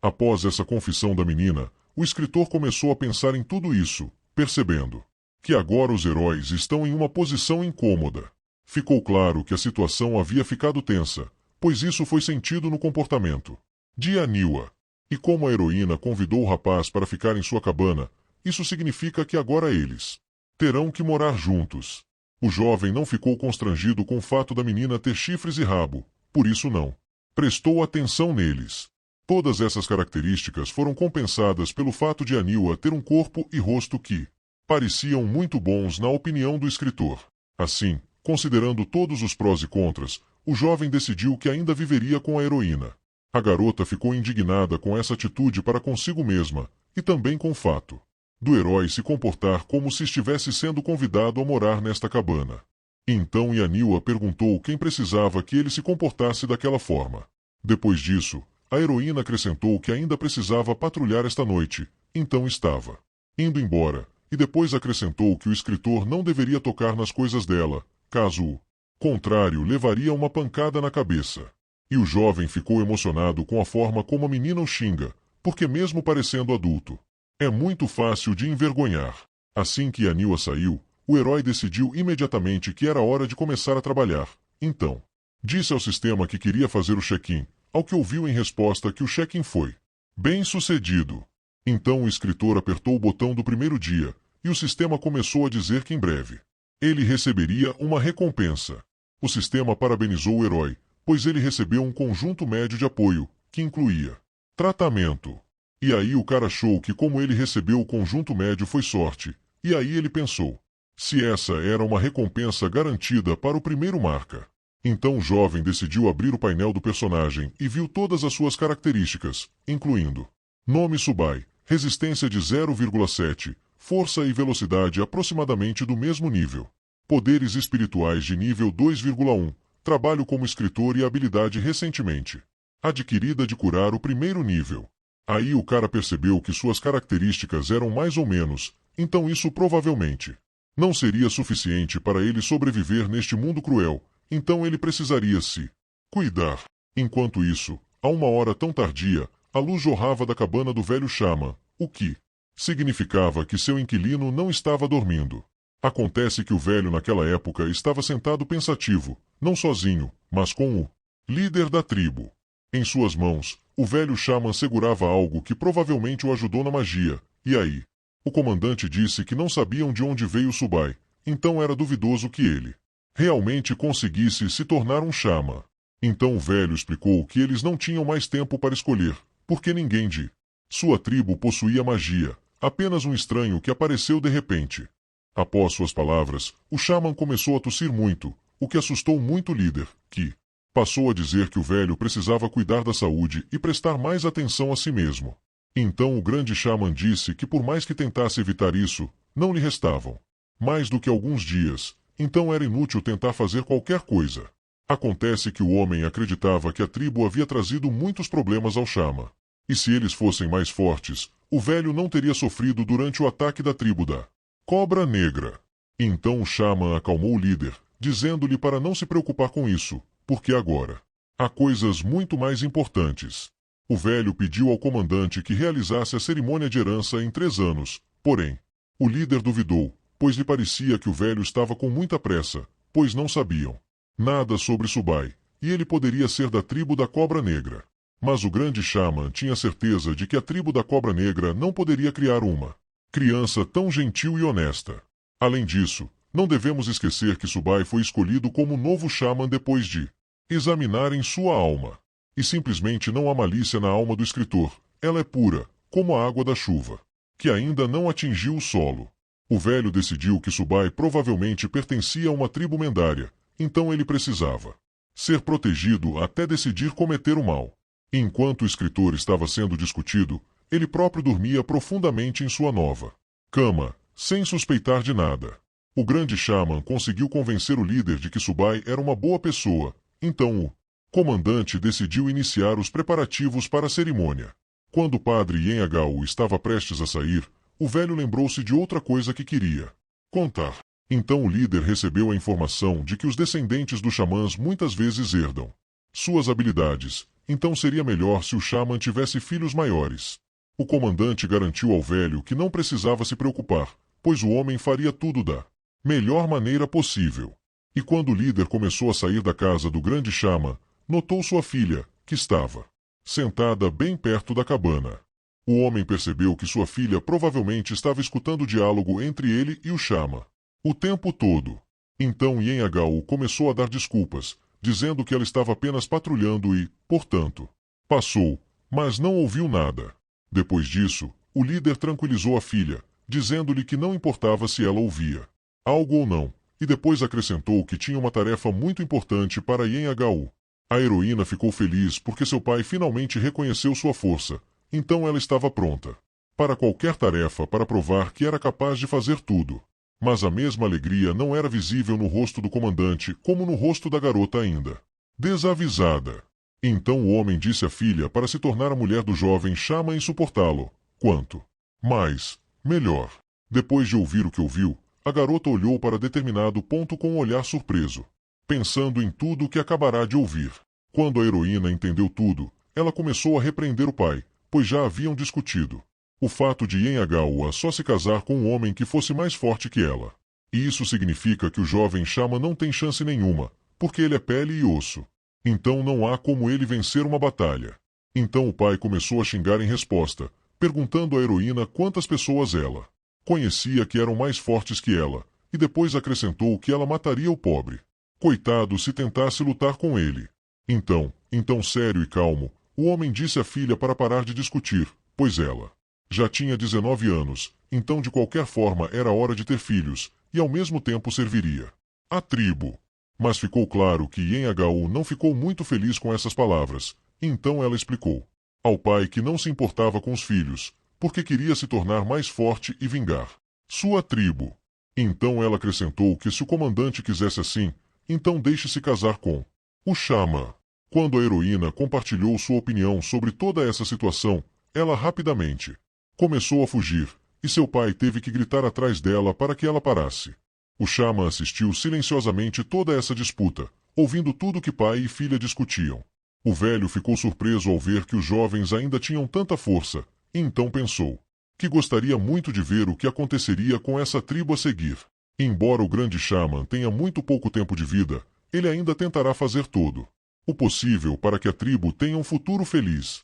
Após essa confissão da menina, o escritor começou a pensar em tudo isso, percebendo que agora os heróis estão em uma posição incômoda. Ficou claro que a situação havia ficado tensa, pois isso foi sentido no comportamento de Aniwa. E como a heroína convidou o rapaz para ficar em sua cabana, isso significa que agora eles terão que morar juntos. O jovem não ficou constrangido com o fato da menina ter chifres e rabo, por isso não prestou atenção neles. Todas essas características foram compensadas pelo fato de Aniwa ter um corpo e rosto que pareciam muito bons na opinião do escritor. Assim, considerando todos os prós e contras, o jovem decidiu que ainda viveria com a heroína. A garota ficou indignada com essa atitude para consigo mesma, e também com o fato do herói se comportar como se estivesse sendo convidado a morar nesta cabana. Então Aniwa perguntou quem precisava que ele se comportasse daquela forma. Depois disso, a heroína acrescentou que ainda precisava patrulhar esta noite, então estava indo embora, e depois acrescentou que o escritor não deveria tocar nas coisas dela, caso o contrário levaria uma pancada na cabeça. E o jovem ficou emocionado com a forma como a menina o xinga, porque mesmo parecendo adulto, é muito fácil de envergonhar. Assim que Aniwa saiu, o herói decidiu imediatamente que era hora de começar a trabalhar. Então, disse ao sistema que queria fazer o check-in, ao que ouviu em resposta que o check-in foi bem-sucedido. Então o escritor apertou o botão do primeiro dia, e o sistema começou a dizer que em breve ele receberia uma recompensa. O sistema parabenizou o herói, pois ele recebeu um conjunto médio de apoio, que incluía tratamento. E aí o cara achou que como ele recebeu o conjunto médio foi sorte, e aí ele pensou se essa era uma recompensa garantida para o primeiro marca. Então o jovem decidiu abrir o painel do personagem e viu todas as suas características, incluindo nome Subai, resistência de 0,7, força e velocidade aproximadamente do mesmo nível, poderes espirituais de nível 2,1, trabalho como escritor e habilidade recentemente adquirida de curar o primeiro nível. Aí o cara percebeu que suas características eram mais ou menos, então isso provavelmente não seria suficiente para ele sobreviver neste mundo cruel, então ele precisaria se cuidar. Enquanto isso, a uma hora tão tardia, a luz jorrava da cabana do velho Xamã, o que significava que seu inquilino não estava dormindo. Acontece que o velho naquela época estava sentado pensativo, não sozinho, mas com o líder da tribo. Em suas mãos, o velho Xamã segurava algo que provavelmente o ajudou na magia, e aí? O comandante disse que não sabiam de onde veio Subai, então era duvidoso que ele realmente conseguisse se tornar um Xamã. Então o velho explicou que eles não tinham mais tempo para escolher, porque ninguém de sua tribo possuía magia, apenas um estranho que apareceu de repente. Após suas palavras, o Xamã começou a tossir muito, o que assustou muito o líder, que passou a dizer que o velho precisava cuidar da saúde e prestar mais atenção a si mesmo. Então o grande Xamã disse que por mais que tentasse evitar isso, não lhe restavam mais do que alguns dias, então era inútil tentar fazer qualquer coisa. Acontece que o homem acreditava que a tribo havia trazido muitos problemas ao Xamã, e se eles fossem mais fortes, o velho não teria sofrido durante o ataque da tribo da Cobra Negra. Então o Xamã acalmou o líder, dizendo-lhe para não se preocupar com isso, porque agora há coisas muito mais importantes. O velho pediu ao comandante que realizasse a cerimônia de herança em 3 anos, porém, o líder duvidou, pois lhe parecia que o velho estava com muita pressa, pois não sabiam nada sobre Subai, e ele poderia ser da tribo da Cobra Negra. Mas o grande Xamã tinha certeza de que a tribo da Cobra Negra não poderia criar uma criança tão gentil e honesta. Além disso, não devemos esquecer que Subai foi escolhido como novo Xamã depois de examinarem sua alma. E simplesmente não há malícia na alma do escritor, ela é pura, como a água da chuva, que ainda não atingiu o solo. O velho decidiu que Subai provavelmente pertencia a uma tribo lendária, então ele precisava ser protegido até decidir cometer o mal. Enquanto o escritor estava sendo discutido, ele próprio dormia profundamente em sua nova cama, sem suspeitar de nada. O grande Xamã conseguiu convencer o líder de que Subai era uma boa pessoa, então o comandante decidiu iniciar os preparativos para a cerimônia. Quando o padre Yenhagao estava prestes a sair, o velho lembrou-se de outra coisa que queria contar. Então o líder recebeu a informação de que os descendentes dos xamãs muitas vezes herdam suas habilidades, Então seria melhor se o Shaman tivesse filhos maiores. O comandante garantiu ao velho que não precisava se preocupar, pois o homem faria tudo da melhor maneira possível. E quando o líder começou a sair da casa do grande Shaman, notou sua filha, que estava sentada bem perto da cabana. O homem percebeu que sua filha provavelmente estava escutando o diálogo entre ele e o Shaman o tempo todo. Então Yen-Agao começou a dar desculpas, dizendo que ela estava apenas patrulhando e, portanto, passou, mas não ouviu nada. Depois disso, o líder tranquilizou a filha, dizendo-lhe que não importava se ela ouvia algo ou não, e depois acrescentou que tinha uma tarefa muito importante para Yen-Agao. A heroína ficou feliz porque seu pai finalmente reconheceu sua força, então ela estava pronta para qualquer tarefa para provar que era capaz de fazer tudo. Mas a mesma alegria não era visível no rosto do comandante como no rosto da garota ainda desavisada. Então o homem disse à filha para se tornar a mulher do jovem Shaman e suportá-lo. Quanto mais, melhor. Depois de ouvir o que ouviu, a garota olhou para determinado ponto com um olhar surpreso, pensando em tudo o que acabará de ouvir. Quando a heroína entendeu tudo, ela começou a repreender o pai, pois já haviam discutido o fato de Yen-Agao só se casar com um homem que fosse mais forte que ela. E isso significa que o jovem Shaman não tem chance nenhuma, porque ele é pele e osso. Então não há como ele vencer uma batalha. Então o pai começou a xingar em resposta, perguntando à heroína quantas pessoas ela conhecia que eram mais fortes que ela, e depois acrescentou que ela mataria o pobre coitado se tentasse lutar com ele. Então sério e calmo, o homem disse à filha para parar de discutir, pois ela já tinha 19 anos, então de qualquer forma era hora de ter filhos, e ao mesmo tempo serviria a tribo. Mas ficou claro que Yen-Agao não ficou muito feliz com essas palavras, então ela explicou ao pai que não se importava com os filhos, porque queria se tornar mais forte e vingar sua tribo. Então ela acrescentou que se o comandante quisesse assim, então deixe-se casar com o Shaman. Quando a heroína compartilhou sua opinião sobre toda essa situação, ela rapidamente começou a fugir, e seu pai teve que gritar atrás dela para que ela parasse. O Shaman assistiu silenciosamente toda essa disputa, ouvindo tudo que pai e filha discutiam. O velho ficou surpreso ao ver que os jovens ainda tinham tanta força, e então pensou que gostaria muito de ver o que aconteceria com essa tribo a seguir. Embora o grande Shaman tenha muito pouco tempo de vida, ele ainda tentará fazer todo o possível para que a tribo tenha um futuro feliz.